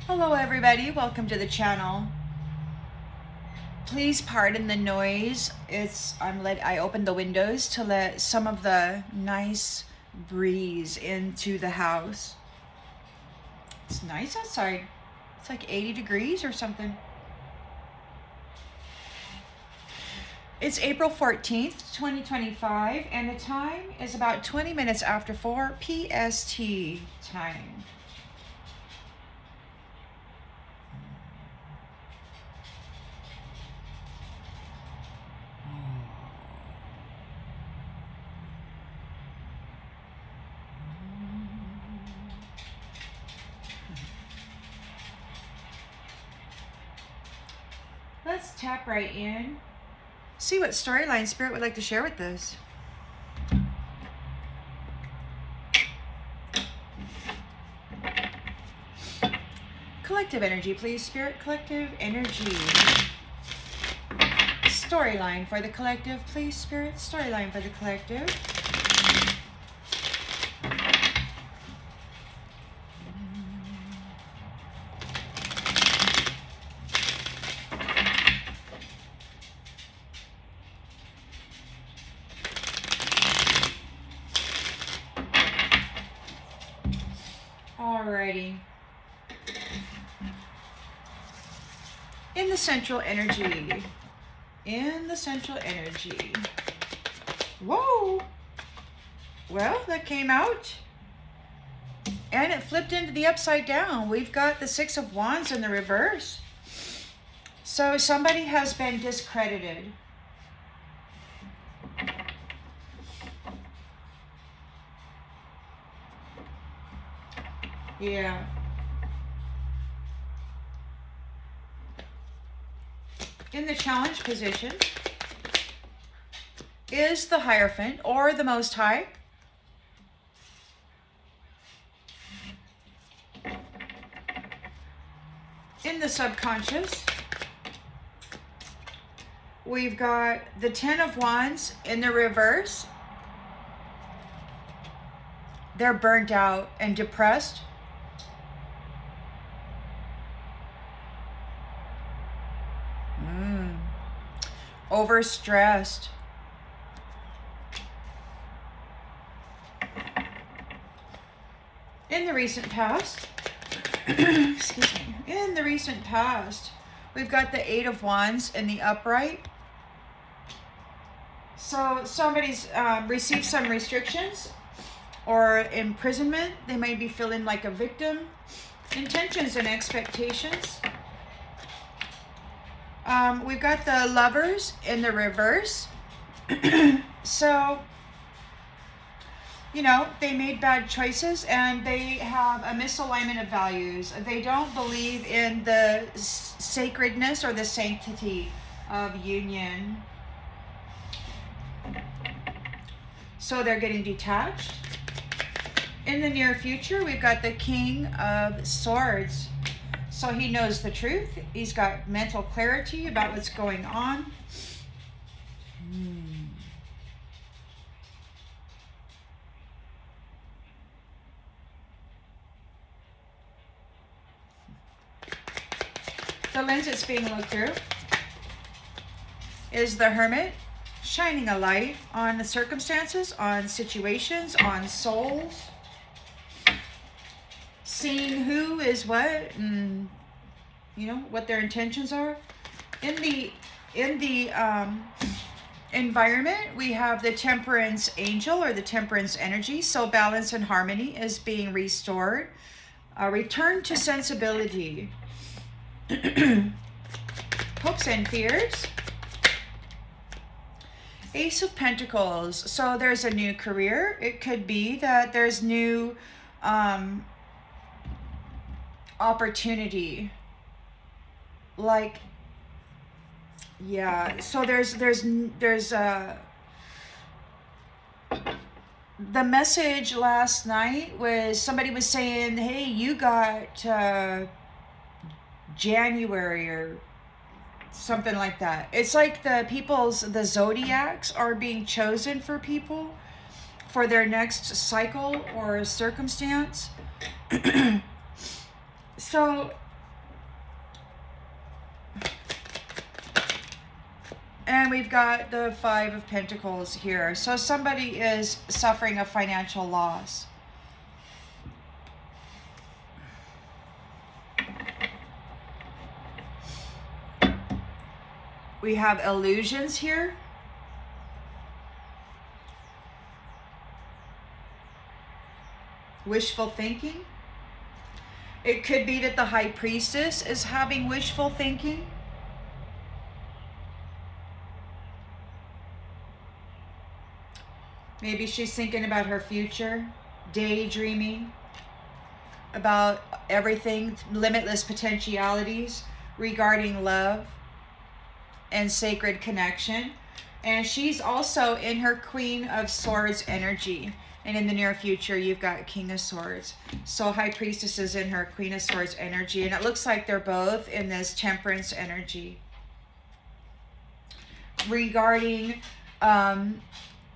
Hello everybody, welcome to the channel. Please pardon the noise. I opened the windows to let some of the nice breeze into the house. It's nice outside. It's like 80 degrees or something. It's April 14th, 2025, and the time is about 20 minutes after 4 PST time. Let's tap right in. See what storyline Spirit would like to share with us. Collective energy, please, Spirit. Collective energy. Storyline for the collective, please, Spirit. Storyline for the collective. Alrighty. In the central energy. In the central energy. Whoa! Well, that came out. And it flipped into the upside down. We've got the Six of Wands in the reverse. So somebody has been discredited. Yeah. In the challenge position is the Hierophant or the Most High. In the subconscious, we've got the Ten of Wands in the reverse. They're burnt out and depressed. Overstressed. In the recent past, excuse me, in the recent past, we've got the Eight of Wands in the upright. So somebody's received some restrictions or imprisonment. They may be feeling like a victim. Intentions and expectations. We've got the Lovers in the reverse. So, you know, they made bad choices and they have a misalignment of values. They don't believe in the sacredness or the sanctity of union. So they're getting detached. In the near future, we've got the King of Swords. So he knows the truth. He's got mental clarity about what's going on. The lens it's being looked through is the Hermit, shining a light on the circumstances, on situations, on souls. Seeing who is what and you know what their intentions are. In the environment, we have the Temperance Angel or the Temperance energy. So balance and harmony is being restored. A return to sensibility. Hopes and fears. Ace of Pentacles. So there's a new career. It could be that there's new opportunity, like, yeah, so there's the message last night was somebody was saying, hey, you got January or something like that. It's like the zodiacs are being chosen for people for their next cycle or circumstance. So And we've got the Five of Pentacles here. So somebody is suffering a financial loss. We have illusions here. Wishful thinking. It could be that the High Priestess is having wishful thinking. Maybe she's thinking about her future, daydreaming about everything, limitless potentialities regarding love and sacred connection. And she's also in her Queen of Swords energy. And in the near future, you've got King of Swords. So High Priestess is in her Queen of Swords energy. And it looks like they're both in this Temperance energy. Regarding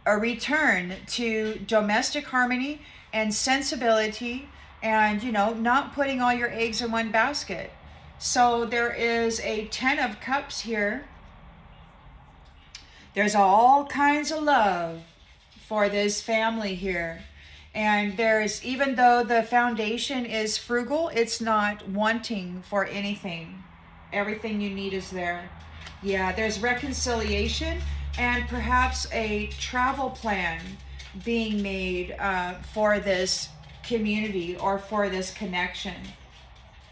a return to domestic harmony and sensibility, and, you know, not putting all your eggs in one basket. So there is a 10 of Cups here. There's all kinds of love for this family here. And there's, even though the foundation is frugal, it's not wanting for anything. Everything you need is there. Yeah, there's reconciliation and perhaps a travel plan being made for this community or for this connection.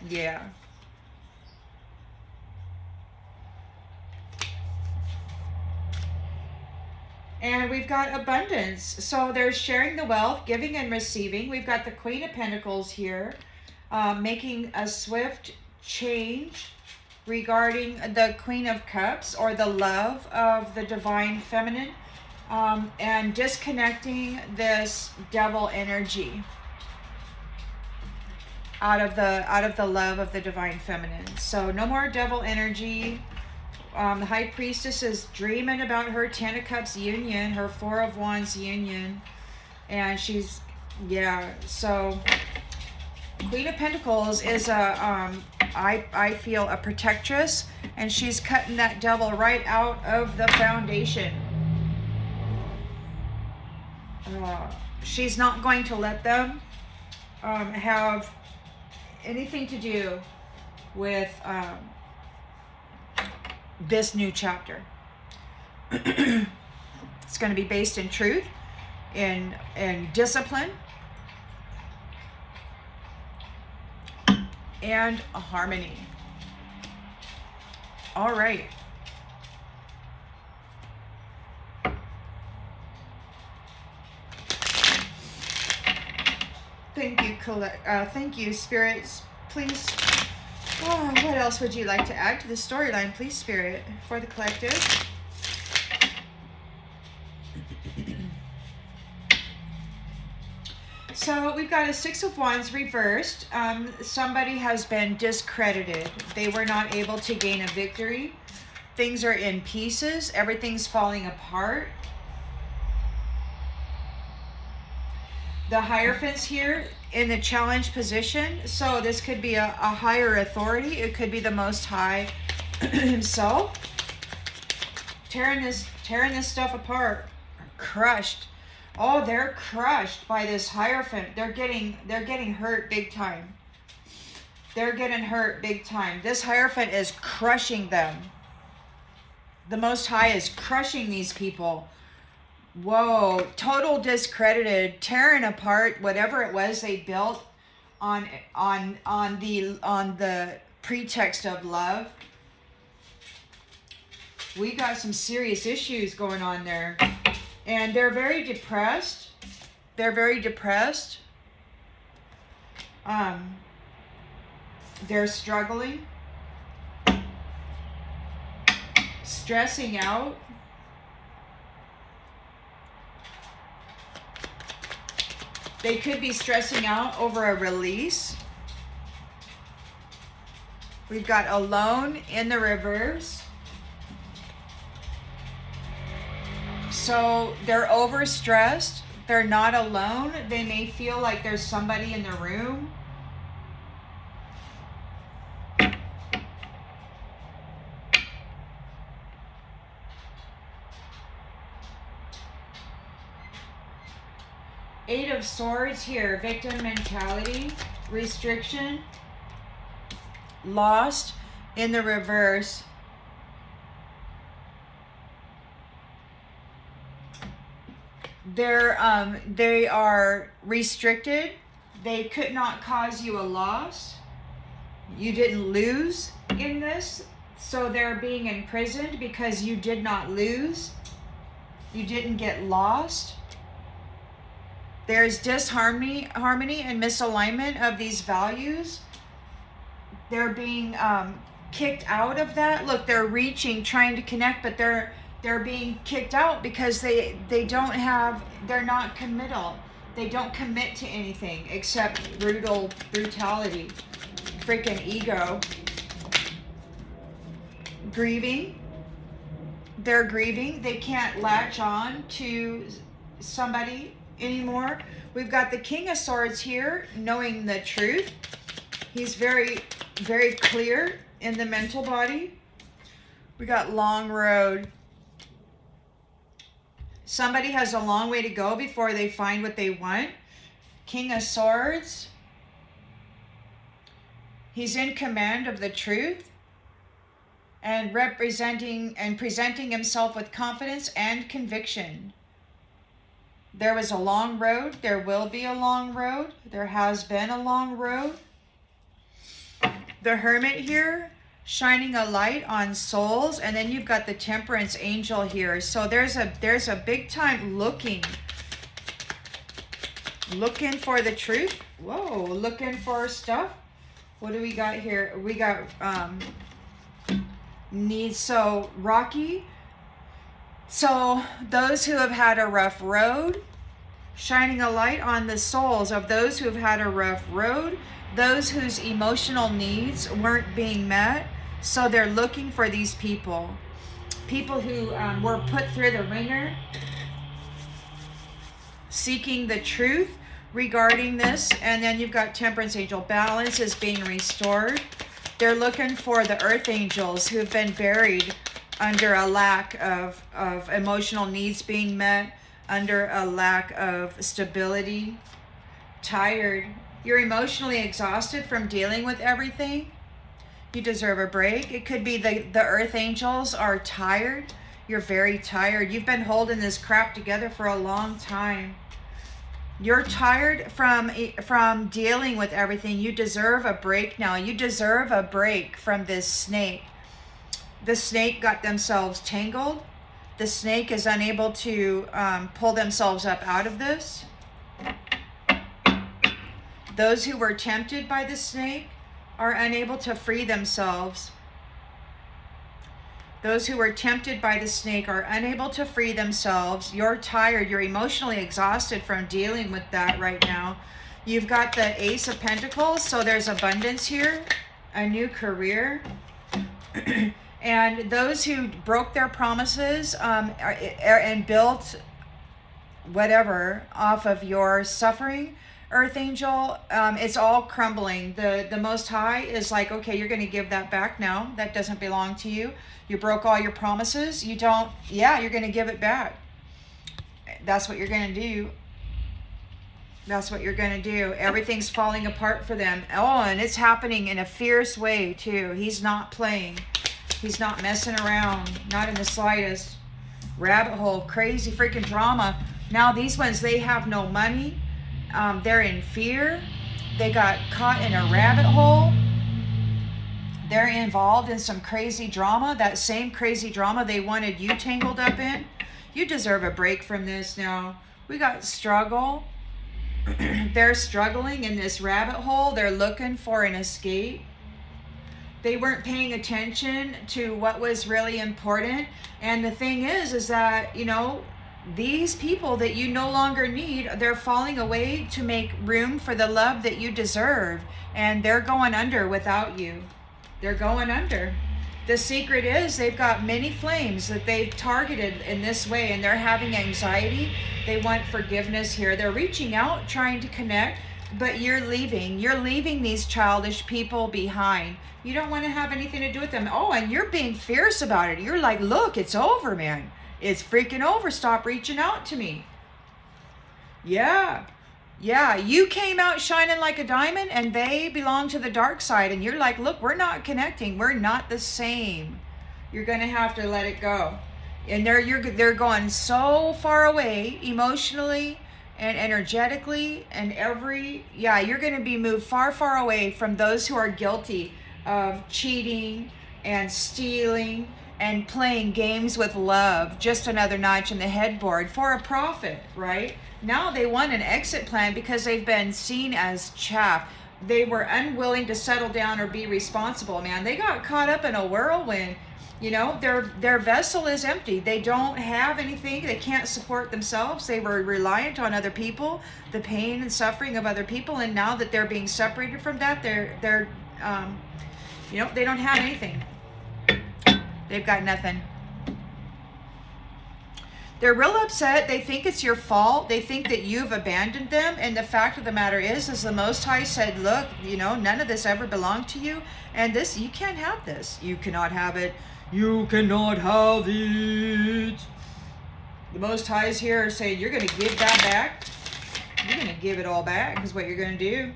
Yeah. And we've got abundance. So there's sharing the wealth, giving and receiving. We've got the Queen of Pentacles here, making a swift change regarding the Queen of Cups, or the love of the divine feminine, and disconnecting this devil energy out of the love of the divine feminine. So no more devil energy. The High Priestess is dreaming about her 10 of Cups union, her 4 of Wands union. And she's, yeah, so Queen of Pentacles is I feel a protectress, and she's cutting that devil right out of the foundation. She's not going to let them have anything to do with this new chapter. It's going to be based in truth, in discipline, and harmony. All right. Thank you, spirits. Please. Oh, what else would you like to add to the storyline, please, Spirit, for the collective? So we've got a 6 of Wands reversed. Somebody has been discredited. They were not able to gain a victory. Things are in pieces. Everything's falling apart. The Hierophant's here in the challenge position. So this could be a higher authority. It could be the Most High himself. Tearing this stuff apart. Crushed. Oh, they're crushed by this Hierophant. They're getting hurt big time. They're getting hurt big time. This Hierophant is crushing them. The Most High is crushing these people. Whoa, total discredited, tearing apart whatever it was they built on the pretext of love. We got some serious issues going on there. And they're very depressed. They're very depressed. They're struggling. Stressing out. They could be stressing out over a release. We've got alone in the reverse. So they're overstressed. They're not alone. They may feel like there's somebody in the room. Eight of Swords here. Victim mentality. Restriction. Lost in the reverse. They are restricted. They could not cause you a loss. You didn't lose in this. So they're being imprisoned because you did not lose. You didn't get lost. There's disharmony and misalignment of these values. They're being kicked out of that. Look, they're reaching, trying to connect, but they're being kicked out because they're not committal. They don't commit to anything except brutality, freaking ego. Grieving. They're grieving. They can't latch on to somebody anymore. We've got the King of Swords here, knowing the truth. He's very, very clear in the mental body. We got long road. Somebody has a long way to go before they find what they want. King of Swords. He's in command of the truth and representing and presenting himself with confidence and conviction. There was a long road. There will be a long road. There has been a long road. The Hermit here, shining a light on souls, and then you've got the Temperance Angel here. So there's a big time looking for the truth. Whoa, looking for stuff. What do we got here? We got needs. So rocky. So those who have had a rough road, shining a light on the souls of those who have had a rough road, those whose emotional needs weren't being met. So they're looking for these people who were put through the ringer, seeking the truth regarding this. And then you've got Temperance Angel. Balance is being restored. They're looking for the Earth Angels who've been buried under a lack of emotional needs being met, under a lack of stability, tired. You're emotionally exhausted from dealing with everything. You deserve a break. It could be the Earth Angels are tired. You're very tired. You've been holding this crap together for a long time. You're tired from dealing with everything. You deserve a break now. You deserve a break from this snake. The snake got themselves tangled. The snake is unable to pull themselves up out of this. Those who were tempted by the snake are unable to free themselves. Those who were tempted by the snake are unable to free themselves. You're tired. You're emotionally exhausted from dealing with that right now. You've got the Ace of Pentacles, so there's abundance here, a new career. And those who broke their promises and built whatever off of your suffering, Earth Angel, it's all crumbling. The Most High is like, okay, you're going to give that back now. That doesn't belong to you. You broke all your promises. You don't, you're going to give it back. That's what you're going to do. That's what you're going to do. Everything's falling apart for them. Oh, and it's happening in a fierce way too. He's not playing. He's not messing around. Not in the slightest. Rabbit hole. Crazy freaking drama. Now these ones, they have no money. They're in fear. They got caught in a rabbit hole. They're involved in some crazy drama. That same crazy drama they wanted you tangled up in. You deserve a break from this now. We got struggle. They're struggling in this rabbit hole. They're looking for an escape. They weren't paying attention to what was really important. And the thing is that, these people that you no longer need, they're falling away to make room for the love that you deserve. And they're going under without you. They're going under. The secret is they've got many flames that they've targeted in this way, and they're having anxiety. They want forgiveness here. They're reaching out, trying to connect, but you're leaving. You're leaving these childish people behind. You don't want to have anything to do with them. Oh, and you're being fierce about it. You're like, look, it's over, man. It's freaking over. Stop reaching out to me. Yeah. Yeah, you came out shining like a diamond and they belong to the dark side. And you're like, look, we're not connecting. We're not the same. You're going to have to let it go. And they're going so far away emotionally and energetically and you're going to be moved far, far away from those who are guilty of cheating and stealing and playing games with love, just another notch in the headboard for a profit, right? Now they want an exit plan because they've been seen as chaff. They were unwilling to settle down or be responsible, man. They got caught up in a whirlwind. You know, their vessel is empty. They don't have anything. They can't support themselves. They were reliant on other people, the pain and suffering of other people. And now that they're being separated from that, they're they don't have anything. They've got nothing. They're real upset. They think it's your fault. They think that you've abandoned them. And the fact of the matter is the Most High said, look, none of this ever belonged to you. And this, you can't have this. You cannot have it. You cannot have it. The Most High is here saying, you're going to give that back. You're going to give it all back is what you're going to do.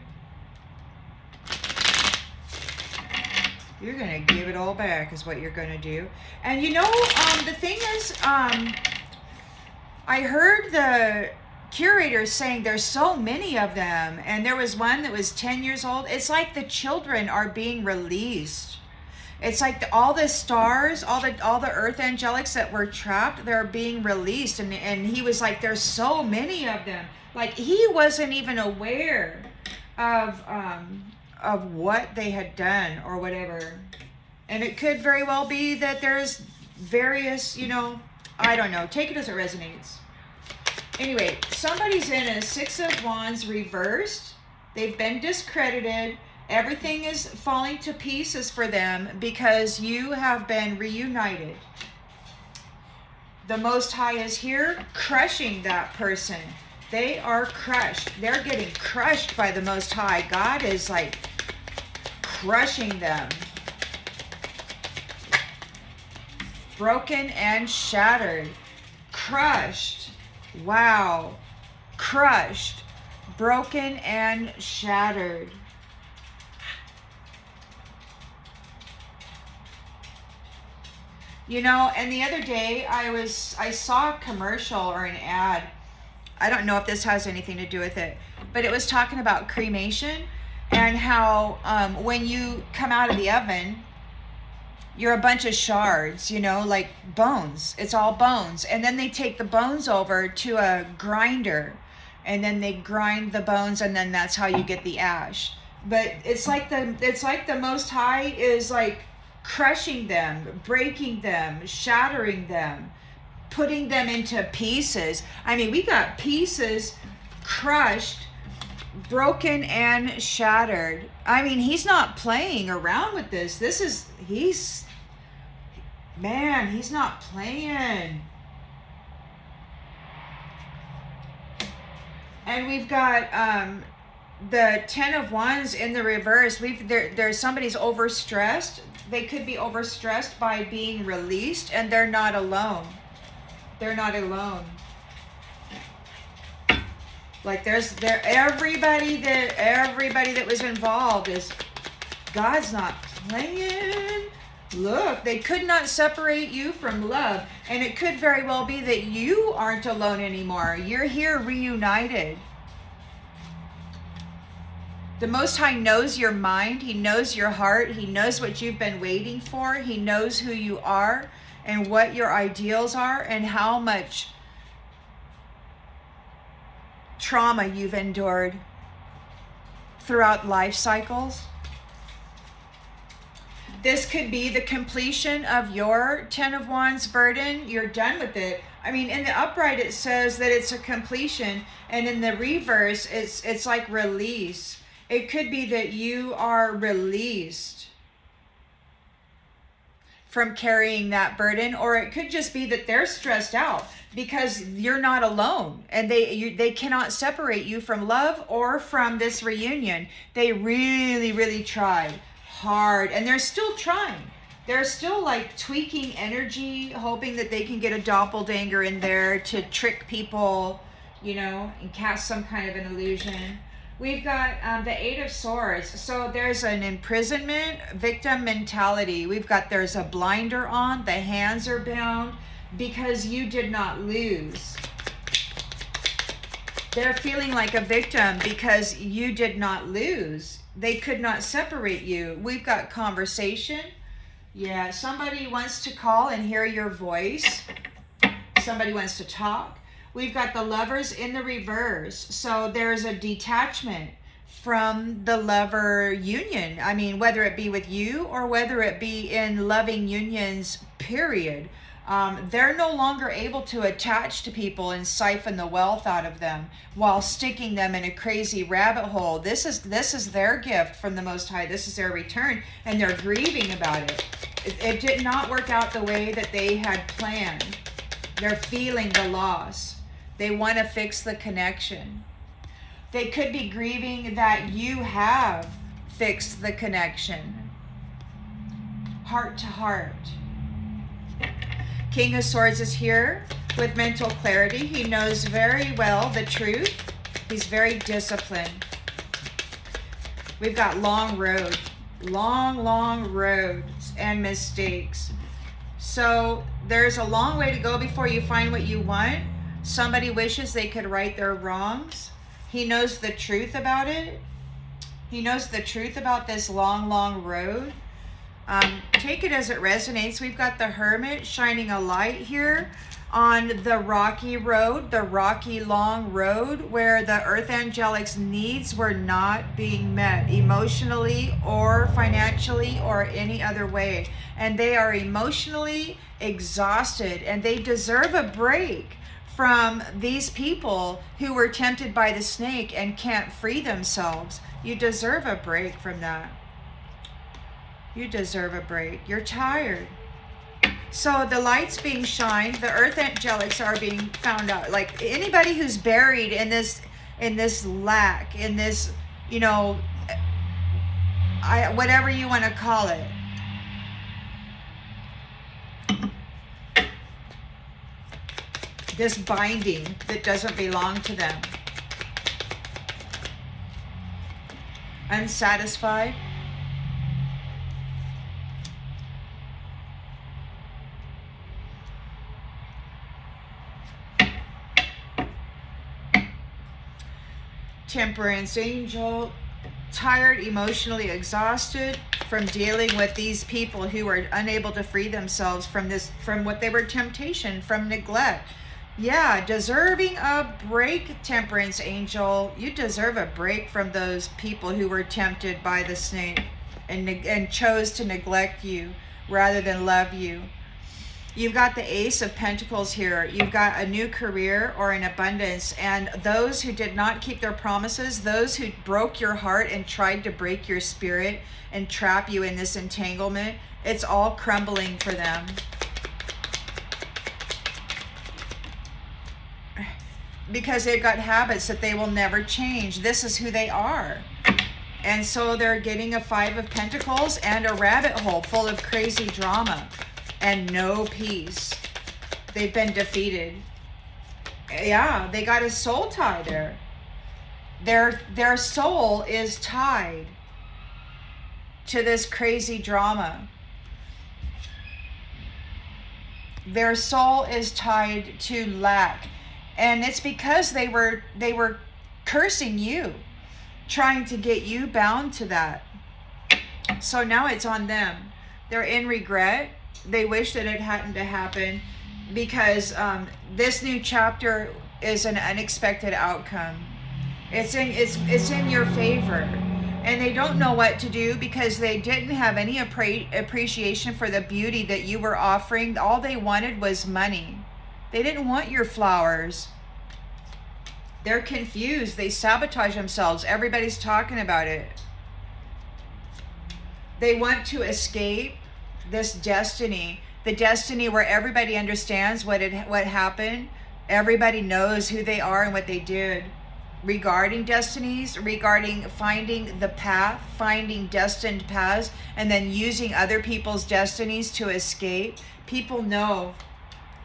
You're going to give it all back is what you're going to do. And the thing is, I heard the curators saying there's so many of them. And there was one that was 10 years old. It's like the children are being released. It's like all the stars, all the earth angelics that were trapped, they're being released. And he was like, there's so many of them. Like he wasn't even aware of what they had done or whatever. And it could very well be that there's various, I don't know. Take it as it resonates. Anyway, somebody's in a Six of Wands reversed. They've been discredited. Everything is falling to pieces for them because you have been reunited. The Most High is here crushing that person. They are crushed. They're getting crushed by the Most High. God is like crushing them. Broken and shattered. Crushed. Wow. Crushed. Broken and shattered. And the other day I saw a commercial or an ad. I don't know if this has anything to do with it, but it was talking about cremation and how when you come out of the oven, you're a bunch of shards, like bones. It's all bones. And then they take the bones over to a grinder and then they grind the bones and then that's how you get the ash. But it's like the Most High is like crushing them, breaking them, shattering them, putting them into pieces. I mean, we got pieces crushed, broken and shattered. I mean, he's not playing around with this. He's not playing. And we've got the Ten of Wands in the reverse. There's somebody's overstressed. They could be overstressed by being released, and they're not alone. They're not alone. Like everybody that was involved is, God's not playing. Look, they could not separate you from love. And it could very well be that you aren't alone anymore. You're here reunited. The Most High knows your mind. He knows your heart. He knows what you've been waiting for. He knows who you are and what your ideals are and how much trauma you've endured throughout life cycles. This could be the completion of your Ten of Wands burden. You're done with it. I mean, in the upright, it says that it's a completion. And in the reverse, it's like release. It could be that you are released from carrying that burden, or it could just be that they're stressed out because you're not alone and they cannot separate you from love or from this reunion. They really, really tried hard and they're still trying. They're still like tweaking energy, hoping that they can get a doppelganger in there to trick people, and cast some kind of an illusion. We've got the Eight of Swords. So there's an imprisonment, victim mentality. There's a blinder on, the hands are bound because you did not lose. They're feeling like a victim because you did not lose. They could not separate you. We've got conversation. Yeah, somebody wants to call and hear your voice. Somebody wants to talk. We've got the Lovers in the reverse. So there's a detachment from the lover union. I mean, whether it be with you or whether it be in loving unions, period. They're no longer able to attach to people and siphon the wealth out of them while sticking them in a crazy rabbit hole. This is their gift from the Most High. This is their return, and they're grieving about it. It did not work out the way that they had planned. They're feeling the loss. They want to fix the connection. They could be grieving that you have fixed the connection. Heart to heart. King of Swords is here with mental clarity. He knows very well the truth. He's very disciplined. We've got long road. Long roads and mistakes. So there's a long way to go before you find what you want. Somebody wishes they could right their wrongs. He knows the truth about it. He knows the truth about this long road. Take it as it resonates. We've got the Hermit shining a light here on the rocky road, the rocky long road where the Earth Angelic's needs were not being met emotionally or financially or any other way. And they are emotionally exhausted and they deserve a break from these people who were tempted by the snake and can't free themselves. You deserve a break from that. You deserve a break. You're tired. So the light's being shined. The Earth Angelics are being found out. Like anybody who's buried in this lack, in this, whatever you want to call it. This binding that doesn't belong to them. Unsatisfied. Temperance Angel, tired, emotionally exhausted from dealing with these people who are unable to free themselves from what they were temptation, from neglect. Yeah, deserving a break, Temperance Angel. You deserve a break from those people who were tempted by the snake and chose to neglect you rather than love you. You've got the Ace of Pentacles here. You've got a new career or an abundance. And those who did not keep their promises, those who broke your heart and tried to break your spirit and trap you in this entanglement, it's all crumbling for them. Because they've got habits that they will never change. This is who they are. And so they're getting a Five of Pentacles and a rabbit hole full of crazy drama. And no peace. They've been defeated. Yeah, they got a soul tie there. Their soul is tied to this crazy drama. Their soul is tied to lack. And it's because they were cursing you, trying to get you bound to that. So now it's on them. They're in regret. They wish that it hadn't to happen because this new chapter is an unexpected outcome. It's in your favor. And they don't know what to do because they didn't have any appreciation for the beauty that you were offering. All they wanted was money. They didn't want your flowers. They're confused. They sabotage themselves. Everybody's talking about it. They want to escape this destiny, the destiny where everybody understands what happened. Everybody knows who they are and what they did. Regarding destinies, regarding finding the path, finding destined paths, and then using other people's destinies to escape. People know.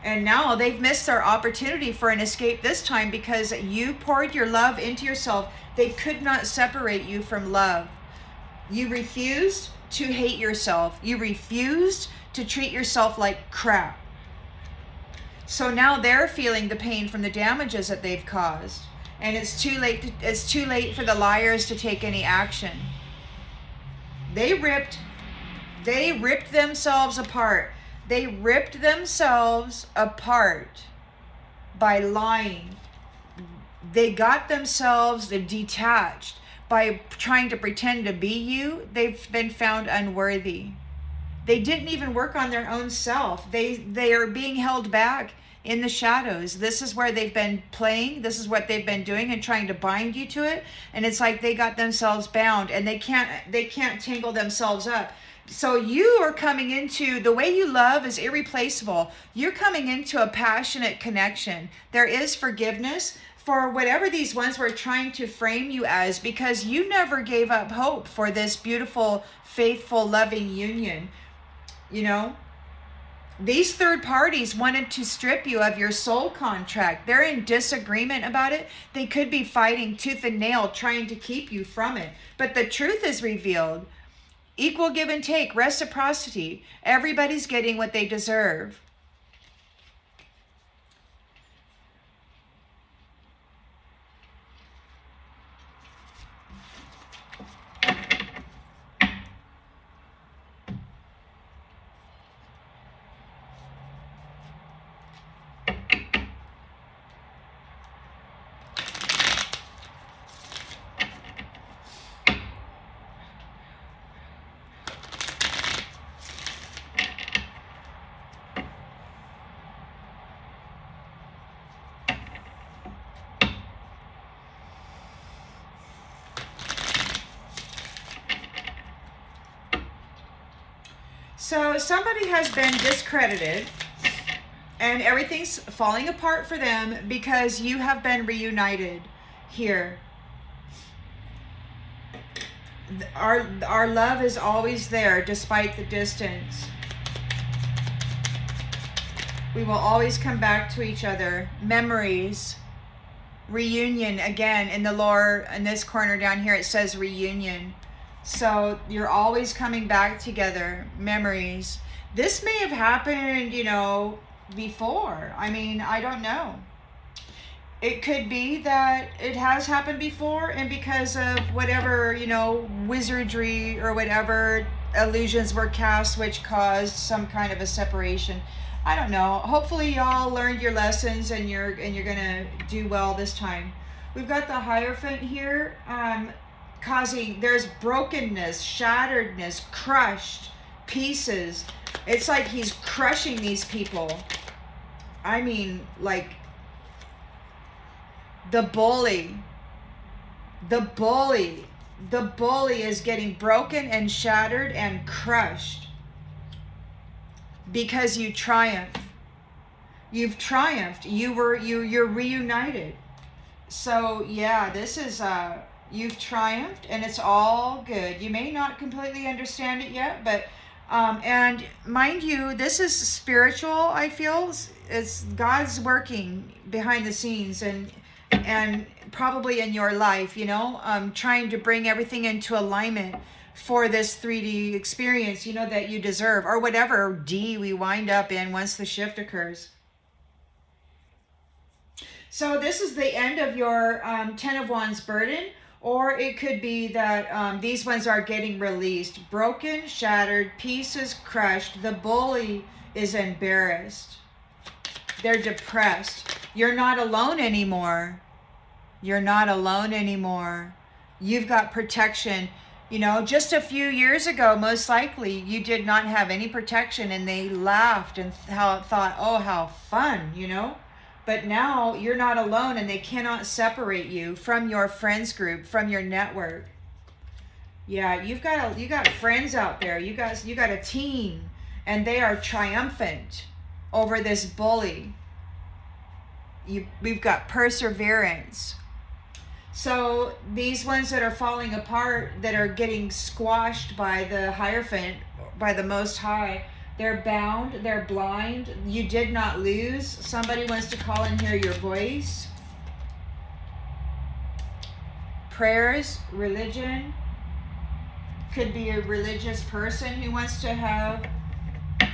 And now they've missed their opportunity for an escape this time because you poured your love into yourself. They could not separate you from love. You refused to hate yourself. You refused to treat yourself like crap. So now they're feeling the pain from the damages that they've caused. And it's too late for the liars to take any action. They ripped themselves apart. They ripped themselves apart by lying. They got themselves detached by trying to pretend to be you. They've been found unworthy. They didn't even work on their own self. They are being held back in the shadows. This is where they've been playing. This is what they've been doing and trying to bind you to it. And it's like they got themselves bound and they can't tangle themselves up. So you are coming into, the way you love is irreplaceable. You're coming into a passionate connection. There is forgiveness for whatever these ones were trying to frame you as, because you never gave up hope for this beautiful, faithful, loving union. You know, these third parties wanted to strip you of your soul contract. They're in disagreement about it. They could be fighting tooth and nail trying to keep you from it. But the truth is revealed. Equal give and take, reciprocity. Everybody's getting what they deserve. So somebody has been discredited and everything's falling apart for them because you have been reunited here. Our love is always there despite the distance. We will always come back to each other. Memories. Reunion again in the lower, in this corner down here, it says reunion. So you're always coming back together. Memories. This may have happened, before. I mean, I don't know. It could be that it has happened before, and because of whatever, wizardry or whatever illusions were cast, which caused some kind of a separation. I don't know. Hopefully y'all learned your lessons and you're gonna do well this time. We've got the Hierophant here, there's brokenness, shatteredness, crushed pieces. It's like he's crushing these people. I mean, like the bully is getting broken and shattered and crushed because you triumphed. You've triumphed. You're reunited. So yeah, this is you've triumphed and it's all good. You may not completely understand it yet, but and mind you, this is spiritual. I feel it's God's working behind the scenes and probably in your life, trying to bring everything into alignment for this 3D experience, that you deserve, or whatever D we wind up in once the shift occurs. So this is the end of your 10 of Wands burden, or it could be that these ones are getting released. Broken, shattered, pieces crushed. The bully is embarrassed. They're depressed. You're not alone anymore. You're not alone anymore. You've got protection. Just a few years ago, most likely, you did not have any protection and they laughed and thought, oh, how fun, But now you're not alone and they cannot separate you from your friends group, from your network. Yeah, you got friends out there. You got a team and they are triumphant over this bully. We've got perseverance. So these ones that are falling apart, that are getting squashed by the Hierophant, by the Most High, They're bound. They're blind. You did not lose. Somebody wants to call and hear your voice. Prayers, religion. Could be a religious person who wants to have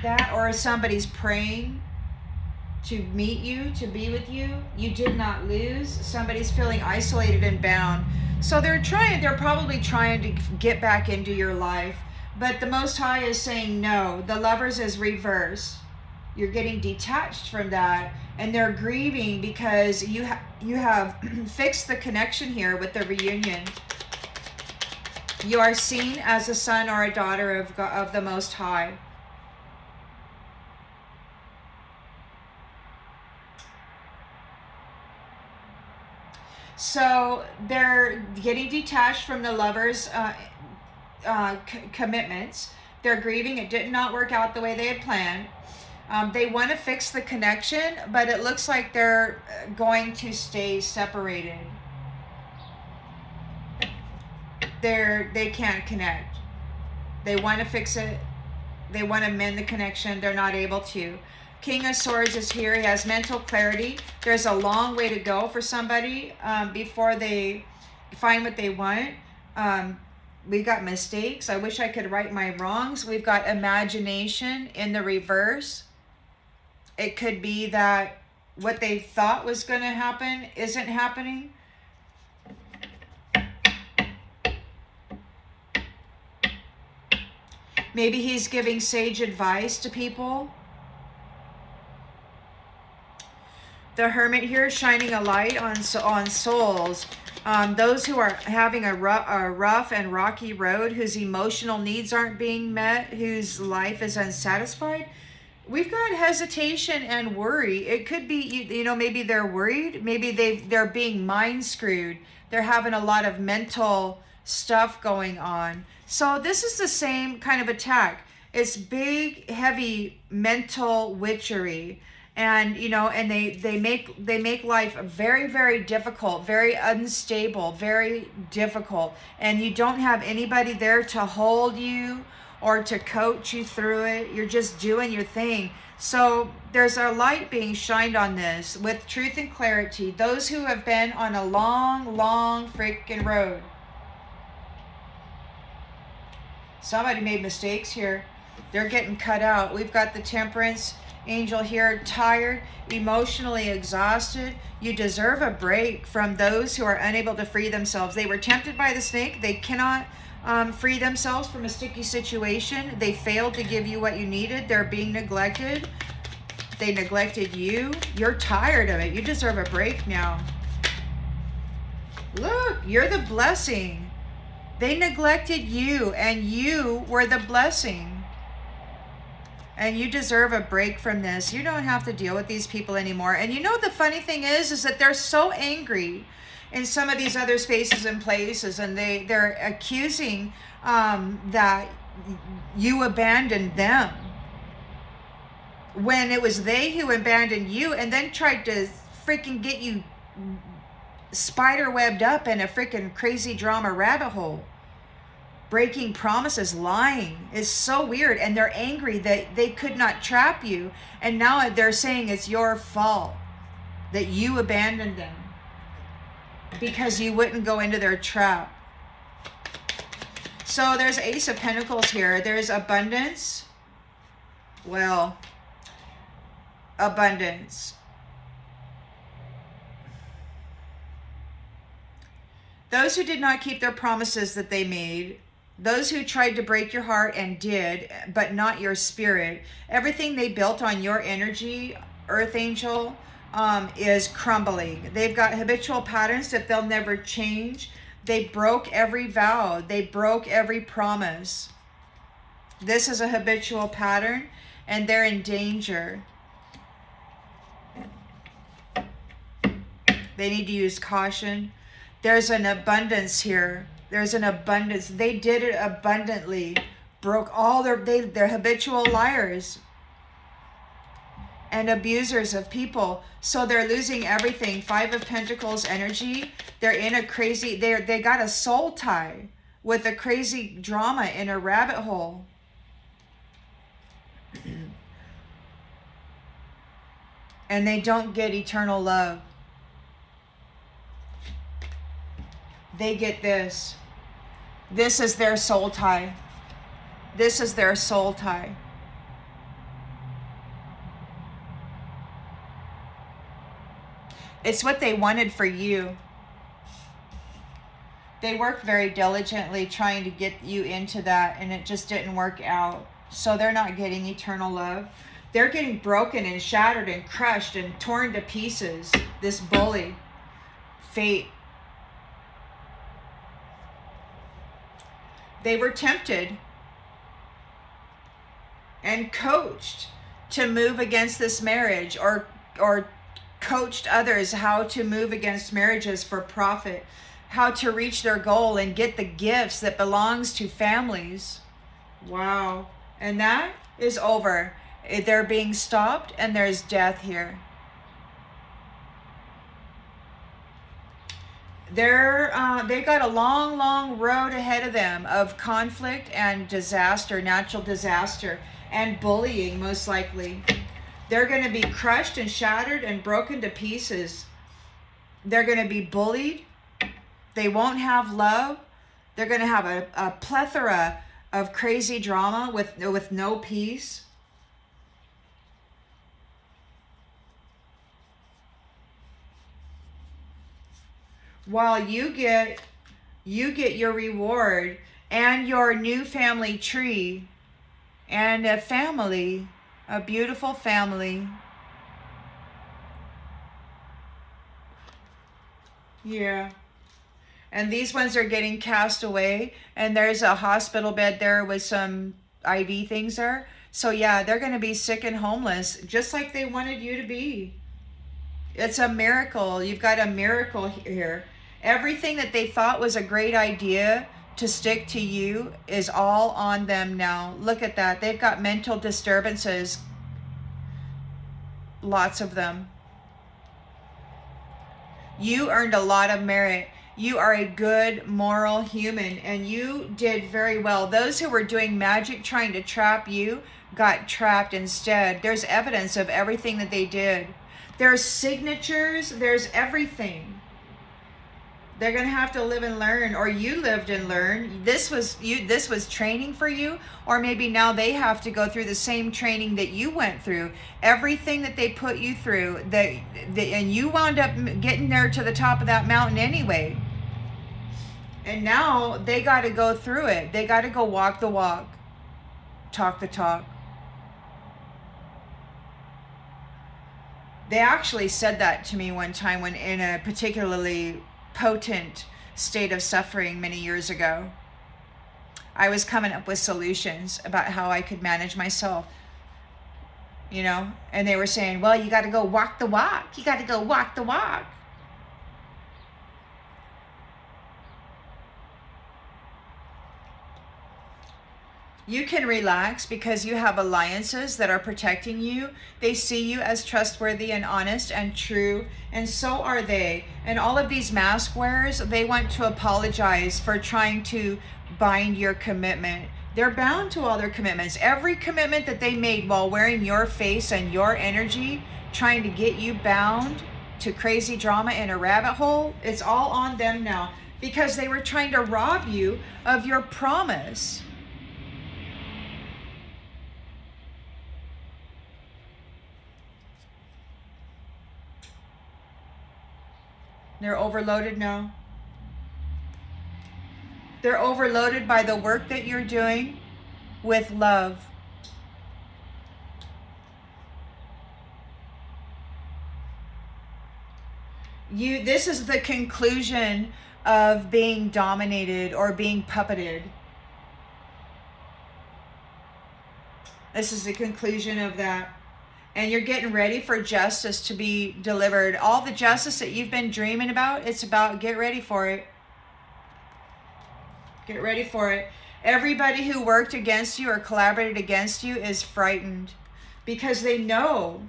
that, or somebody's praying to meet you, to be with you. You did not lose. Somebody's feeling isolated and bound. So they're probably trying to get back into your life. But the Most High is saying no. The Lovers is reverse. You're getting detached from that. And they're grieving because you have fixed the connection here with the reunion. You are seen as a son or a daughter of God, of the Most High. So they're getting detached from the Lovers' commitments. They're grieving. It did not work out the way they had planned. They want to fix the connection, but it looks like they're going to stay separated. They can't connect. They want to fix it. They want to mend the connection. They're not able to. King of Swords is here. He has mental clarity. There's a long way to go for somebody before they find what they want. We've got mistakes. I wish I could right my wrongs. We've got imagination in the reverse. It could be that what they thought was going to happen isn't happening. Maybe he's giving sage advice to people. The Hermit here is shining a light on souls. Those who are having a rough and rocky road, whose emotional needs aren't being met, whose life is unsatisfied. We've got hesitation and worry. It could be, you know, maybe they're worried. Maybe they're being mind screwed. They're having a lot of mental stuff going on. So this is the same kind of attack. It's big, heavy mental witchery. And, you know, and they make life very, very difficult, very unstable, very difficult. And you don't have anybody there to hold you or to coach you through it. You're just doing your thing. So there's a light being shined on this with truth and clarity. Those who have been on a long, long freaking road. Somebody made mistakes here. They're getting cut out. We've got the Temperance Angel here, tired, emotionally exhausted. You deserve a break from those who are unable to free themselves. They were tempted by the snake. They cannot free themselves from a sticky situation. They failed to give you what you needed. They're being neglected. They neglected you. You're tired of it. You deserve a break now. Look, you're the blessing. They neglected you, and you were the blessing. And you deserve a break from this. You don't have to deal with these people anymore. And you know the funny thing is that they're so angry in some of these other spaces and places, and they're accusing that you abandoned them when it was they who abandoned you, and then tried to freaking get you spider webbed up in a freaking crazy drama rabbit hole. Breaking promises, lying is so weird, and they're angry that they could not trap you, and now they're saying it's your fault that you abandoned them because you wouldn't go into their trap. So there's Ace of Pentacles here. There's abundance. Well, abundance. Those who did not keep their promises that they made, those who tried to break your heart and did, but not your spirit, everything they built on your energy, Earth Angel, is crumbling. They've got habitual patterns that they'll never change. They broke every vow. They broke every promise. This is a habitual pattern, and they're in danger. They need to use caution. There's an abundance here. There's an abundance. They did it abundantly. Broke all they're habitual liars and abusers of people. So they're losing everything. 5 of Pentacles energy. They're in a crazy, they got a soul tie with a crazy drama in a rabbit hole. and they don't get eternal love. They get this. This is their soul tie. This is their soul tie. It's what they wanted for you. They worked very diligently trying to get you into that, and it just didn't work out. So they're not getting eternal love. They're getting broken and shattered and crushed and torn to pieces. This bully, fate. They were tempted and coached to move against this marriage, or coached others how to move against marriages for profit, how to reach their goal and get the gifts that belongs to families. Wow. And that is over. They're being stopped, and there's death here. They got a long road ahead of them of conflict and disaster, natural disaster, and bullying, most likely. They're going to be crushed and shattered and broken to pieces. They're going to be bullied. They won't have love. They're going to have a plethora of crazy drama with no peace. While you get your reward and your new family tree and a family, a beautiful family. Yeah. And these ones are getting cast away, and there's a hospital bed there with some IV things there. So yeah, they're going to be sick and homeless, just like they wanted you to be. It's a miracle. You've got a miracle here. Everything that they thought was a great idea to stick to you is all on them now. Look at that. They've got mental disturbances. Lots of them. You earned a lot of merit. You are a good, moral human, and you did very well. Those who were doing magic trying to trap you got trapped instead. There's evidence of everything that they did. There's signatures. There's everything. They're going to have to live and learn, or you lived and learned. This was training for you, or maybe now they have to go through the same training that you went through. Everything that they put you through, and you wound up getting there to the top of that mountain anyway. And now they got to go through it. They got to go walk the walk, talk the talk. They actually said that to me one time when in a particularly potent state of suffering many years ago. I was coming up with solutions about how I could manage myself, and they were saying, well, you got to go walk the walk. You got to go walk the walk. You can relax because you have alliances that are protecting you. They see you as trustworthy and honest and true, and so are they. And all of these mask wearers, they want to apologize for trying to bind your commitment. They're bound to all their commitments. Every commitment that they made while wearing your face and your energy, trying to get you bound to crazy drama in a rabbit hole, it's all on them now because they were trying to rob you of your promise. They're overloaded now. They're overloaded by the work that you're doing with love. This is the conclusion of being dominated or being puppeted. This is the conclusion of that. And you're getting ready for justice to be delivered. All the justice that you've been dreaming about, it's about, get ready for it. Get ready for it. Everybody who worked against you or collaborated against you is frightened because they know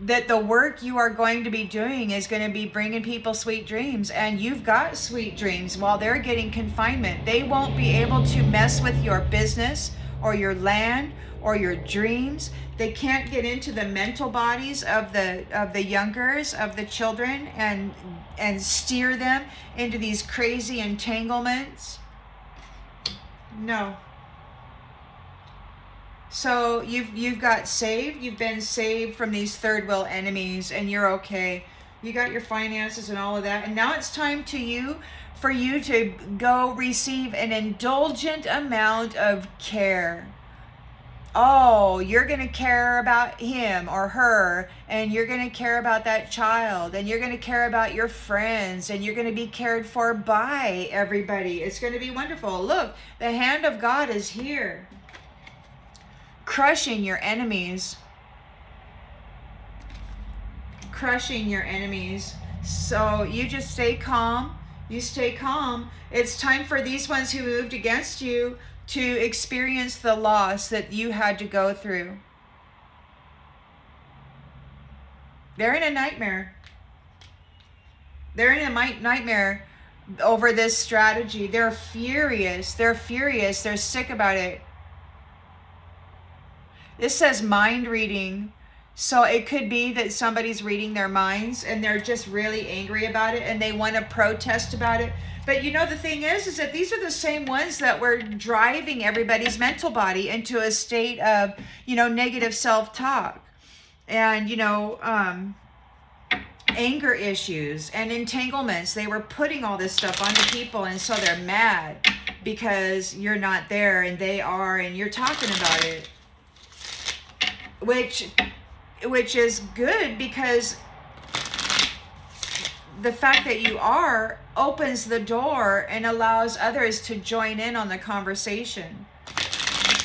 that the work you are going to be doing is going to be bringing people sweet dreams, and you've got sweet dreams while they're getting confinement. They won't be able to mess with your business or your land or your dreams. They can't get into the mental bodies of the youngers, of the children, and steer them into these crazy entanglements. No. So you've got saved. You've been saved from these third wheel enemies, and you're okay. You got your finances and all of that, and now it's time for you to go receive an indulgent amount of care. Oh, you're going to care about him or her, and you're going to care about that child, and you're going to care about your friends, and you're going to be cared for by everybody. It's going to be wonderful. Look, the hand of God is here, crushing your enemies. Crushing your enemies. So you just stay calm. You stay calm. It's time for these ones who moved against you to experience the loss that you had to go through. They're in a nightmare. They're in a nightmare over this strategy. They're furious. They're furious. They're sick about it. This says mind reading. So it could be that somebody's reading their minds and they're just really angry about it and they want to protest about it. But you know, the thing is that these are the same ones that were driving everybody's mental body into a state of, negative self-talk and, anger issues and entanglements. They were putting all this stuff onto people, and so they're mad because you're not there and they are, and you're talking about it. Which is good, because the fact that you are opens the door and allows others to join in on the conversation.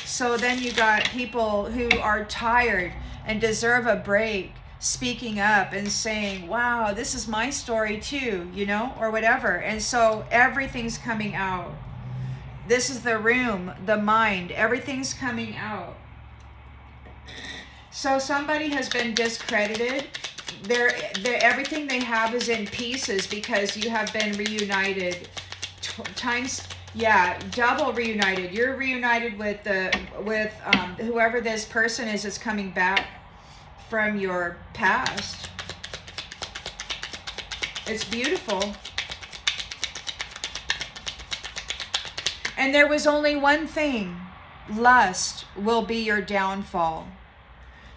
So then you got people who are tired and deserve a break speaking up and saying, wow, this is my story too, or whatever. And so everything's coming out. This is the room, the mind, everything's coming out. So somebody has been discredited. Everything they have is in pieces because you have been reunited double reunited. You're reunited with whoever this person is that's coming back from your past. It's beautiful. And there was only one thing. Lust will be your downfall.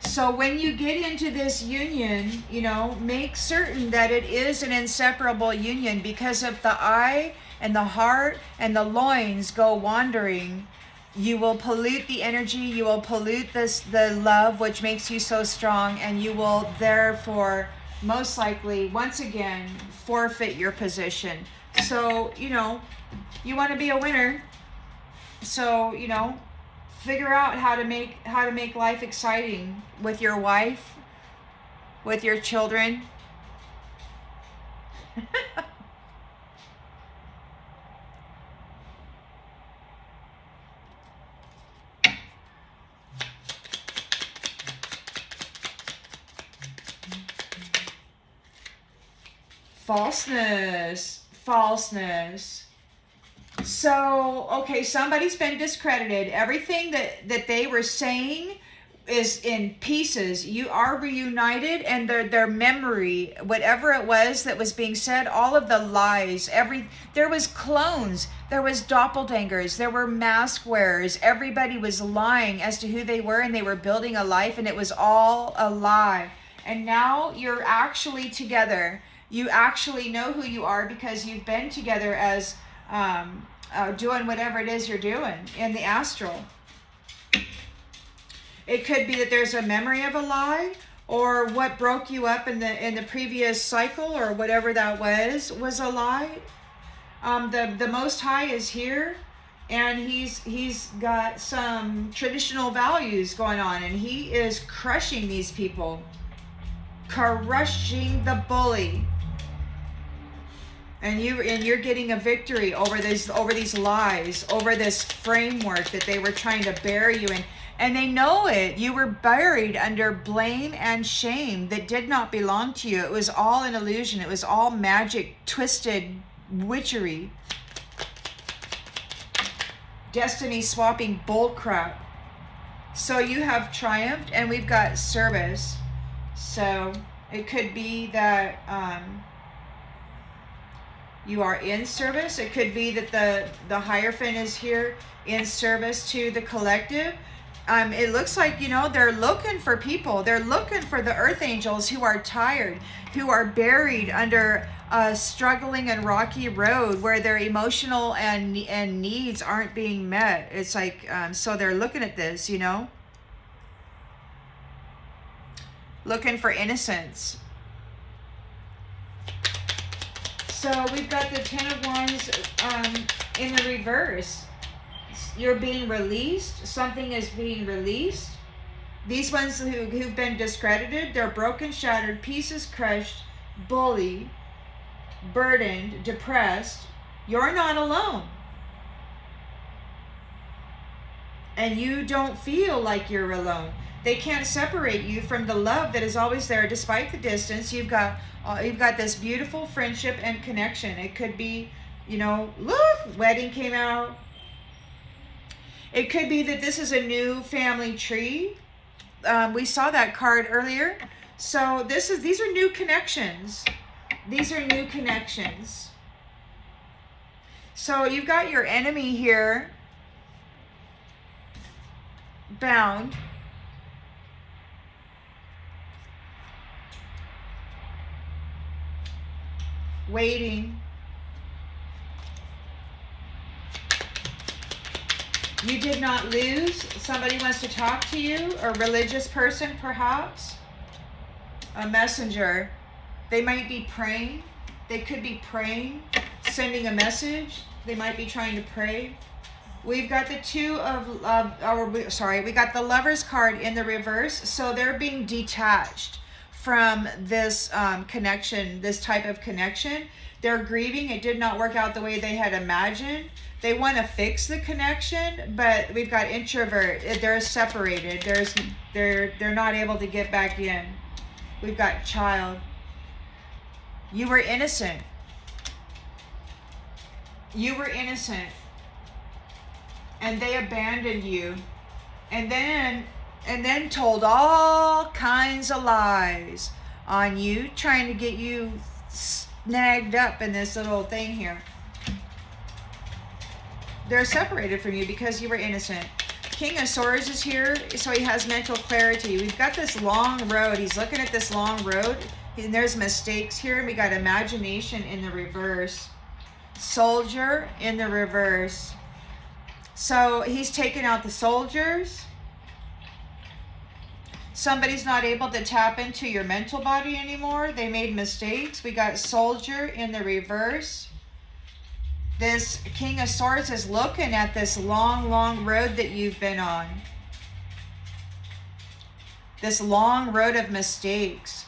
So when you get into this union, make certain that it is an inseparable union, because if the eye and the heart and the loins go wandering, you will pollute the energy, you will pollute the love which makes you so strong, and you will therefore most likely once again forfeit your position. So, you want to be a winner. So, figure out how to make life exciting with your wife, with your children. Falseness. So, okay, somebody's been discredited. Everything that they were saying is in pieces. You are reunited, and their memory, whatever it was that was being said, all of the lies, there was clones, there was doppelgangers, there were mask wearers. Everybody was lying as to who they were, and they were building a life, and it was all a lie. And now you're actually together. You actually know who you are because you've been together as doing whatever it is you're doing in the astral. It could be that there's a memory of a lie, or what broke you up in the previous cycle, or whatever that was a lie. The Most High is here, and he's got some traditional values going on, and he is crushing these people, crushing the bully. And you're getting a victory over these lies, over this framework that they were trying to bury you in. And they know it. You were buried under blame and shame that did not belong to you. It was all an illusion. It was all magic, twisted witchery. Destiny swapping bullcrap. So you have triumphed, and we've got service. So it could be that you are in service. It could be that the Hierophant is here in service to the collective. It looks like, you know, they're looking for people. They're looking for the earth angels who are tired, who are buried under a struggling and rocky road where their emotional and needs aren't being met. It's like, so they're looking at this, you know, looking for innocence. So we've got the Ten of Wands in the reverse. You're being released. Something is being released. These ones who've been discredited, they're broken, shattered, pieces crushed, bullied, burdened, depressed. You're not alone. And you don't feel like you're alone. They can't separate you from the love that is always there despite the distance. You've got this beautiful friendship and connection. It could be, you know, look, wedding came out. It could be that this is a new family tree. We saw that card earlier. So these are new connections. These are new connections. So you've got your enemy here bound. Waiting. You did not lose. Somebody wants to talk to you, a religious person perhaps, a messenger. They might be praying. They could be praying, sending a message. They might be trying to pray. We've got the we got the Lover's card in the reverse. So they're being detached from this connection, this type of connection. They're grieving. It did not work out the way they had imagined. They want to fix the connection, but we've got introvert. They're separated. They're not able to get back in. We've got child. You were innocent. You were innocent. And they abandoned you. And then told all kinds of lies on you, trying to get you snagged up in this little thing here. They're separated from you because you were innocent. King of Swords is here, so he has mental clarity. We've got this long road. He's looking at this long road, and there's mistakes here. And we got imagination in the reverse. Soldier in the reverse. So he's taken out the soldiers. Somebody's not able to tap into your mental body anymore. They made mistakes. We got soldier in the reverse. This King of Swords is looking at this long, long road that you've been on. This long road of mistakes.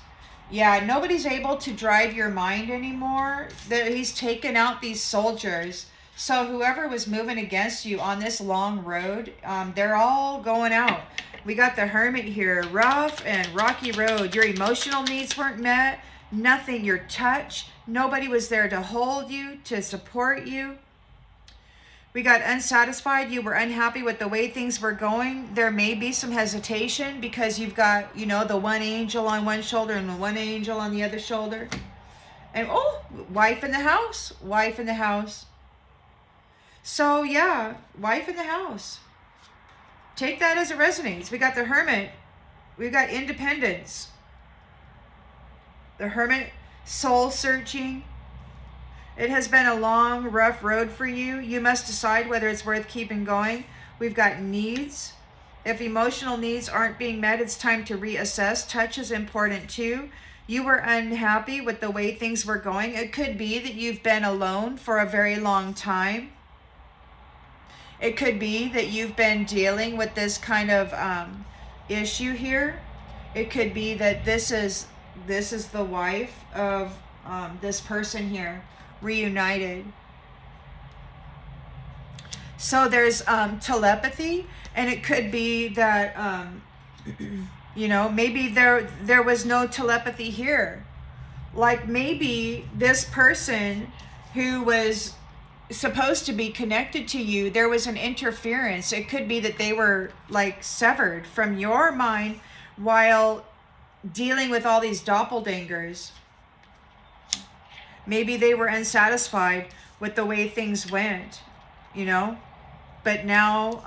Yeah, nobody's able to drive your mind anymore. He's taken out these soldiers. So whoever was moving against you on this long road, they're all going out. We got the Hermit here. Rough and rocky road. Your emotional needs weren't met. Nothing. Your touch. Nobody was there to hold you, to support you. We got unsatisfied. You were unhappy with the way things were going. There may be some hesitation because you've got, you know, the one angel on one shoulder and the one angel on the other shoulder. And, oh, wife in the house. Wife in the house. So, yeah, wife in the house. Take that as it resonates. We got the Hermit. We got independence. The Hermit, soul searching. It has been a long, rough road for you. You must decide whether it's worth keeping going. We've got needs. If emotional needs aren't being met, it's time to reassess. Touch is important too. You were unhappy with the way things were going. It could be that you've been alone for a very long time. It could be that you've been dealing with this kind of issue here. It could be that this is the wife of this person here, reunited. So there's telepathy, and it could be that you know, maybe there was no telepathy here. Like maybe this person who was supposed to be connected to you, there was an interference. It could be that they were like severed from your mind while dealing with all these doppelgangers. Maybe they were unsatisfied with the way things went, you know? But now,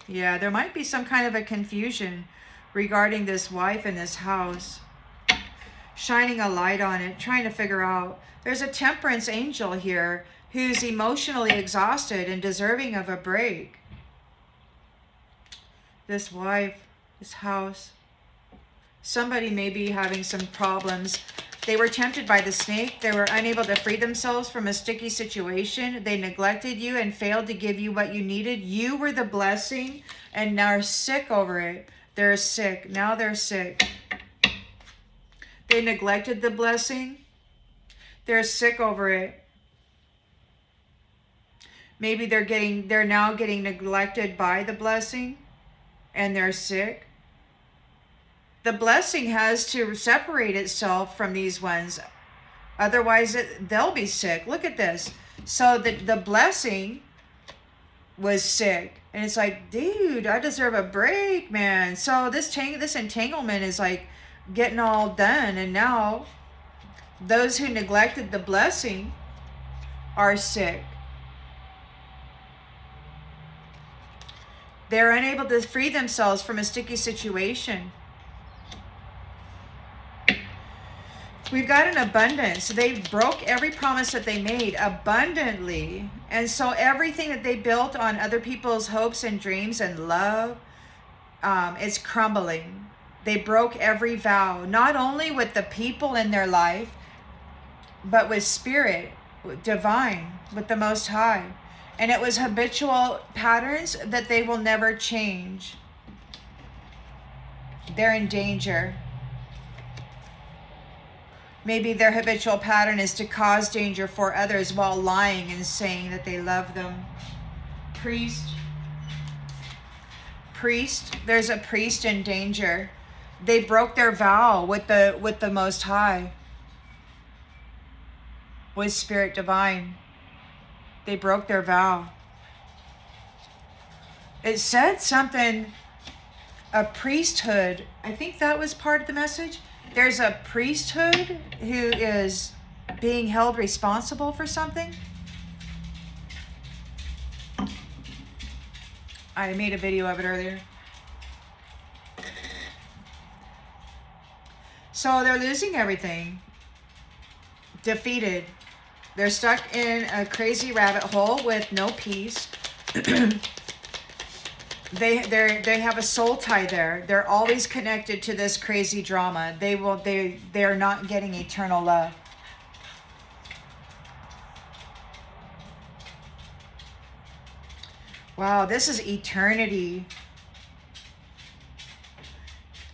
yeah, there might be some kind of a confusion regarding this wife in this house. Shining a light on it, trying to figure out. There's a Temperance Angel here who's emotionally exhausted and deserving of a break. This wife, this house. Somebody may be having some problems. They were tempted by the snake. They were unable to free themselves from a sticky situation. They neglected you and failed to give you what you needed. You were the blessing and now are sick over it. They're sick. Now they're sick. They neglected the blessing. They're sick over it. Maybe they're now getting neglected by the blessing and they're sick. The blessing has to separate itself from these ones. Otherwise, they'll be sick. Look at this. So the blessing was sick. And it's like, dude, I deserve a break, man. So this entanglement is like getting all done. And now those who neglected the blessing are sick. They're unable to free themselves from a sticky situation. We've got an abundance. They broke every promise that they made abundantly. And so everything that they built on other people's hopes and dreams and love, is crumbling. They broke every vow, not only with the people in their life, but with spirit, with divine, with the Most High. And it was habitual patterns that they will never change. They're in danger. Maybe their habitual pattern is to cause danger for others while lying and saying that they love them. Priest, there's a priest in danger. They broke their vow with the Most High, with Spirit Divine. They broke their vow. It said something, a priesthood. I think that was part of the message. There's a priesthood who is being held responsible for something. I made a video of it earlier. So they're losing everything. Defeated. They're stuck in a crazy rabbit hole with no peace. They have a soul tie there. They're always connected to this crazy drama. They are not getting eternal love. Wow, this is eternity.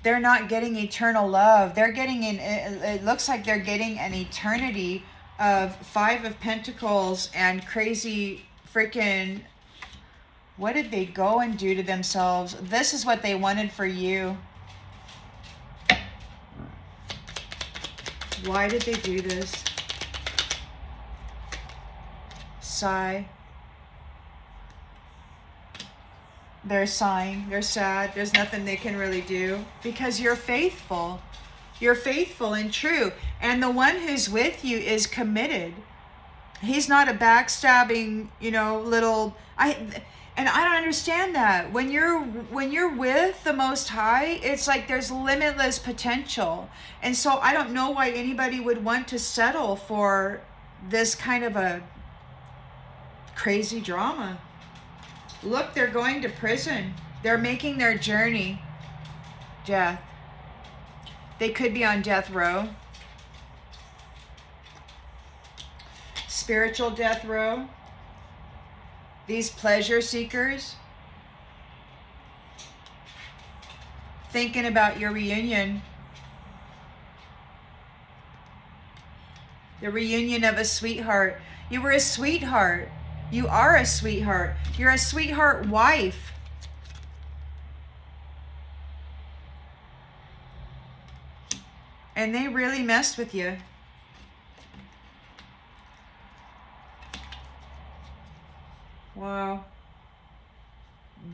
They're not getting eternal love. They're getting it looks like they're getting an eternity of 5 of Pentacles and crazy freaking, what did they go and do to themselves? This is what they wanted for you. Why did they do this? Sigh. They're sighing. They're sad. There's nothing they can really do because you're faithful. You're faithful and true. And the one who's with you is committed. He's not a backstabbing, little... And I don't understand that. When you're with the Most High, it's like there's limitless potential. And so I don't know why anybody would want to settle for this kind of a crazy drama. Look, they're going to prison. They're making their journey. Death. They could be on death row. Spiritual death row. These pleasure seekers, thinking about your reunion. The reunion of a sweetheart. You were a sweetheart. You are a sweetheart. You're a sweetheart wife. And they really messed with you. Wow.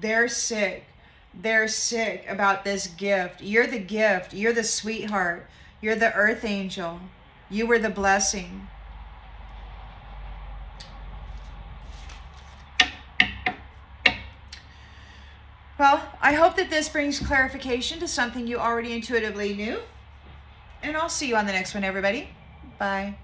They're sick. They're sick about this gift. You're the gift. You're the sweetheart. You're the earth angel. You were the blessing. Well, I hope that this brings clarification to something you already intuitively knew. And I'll see you on the next one, everybody. Bye.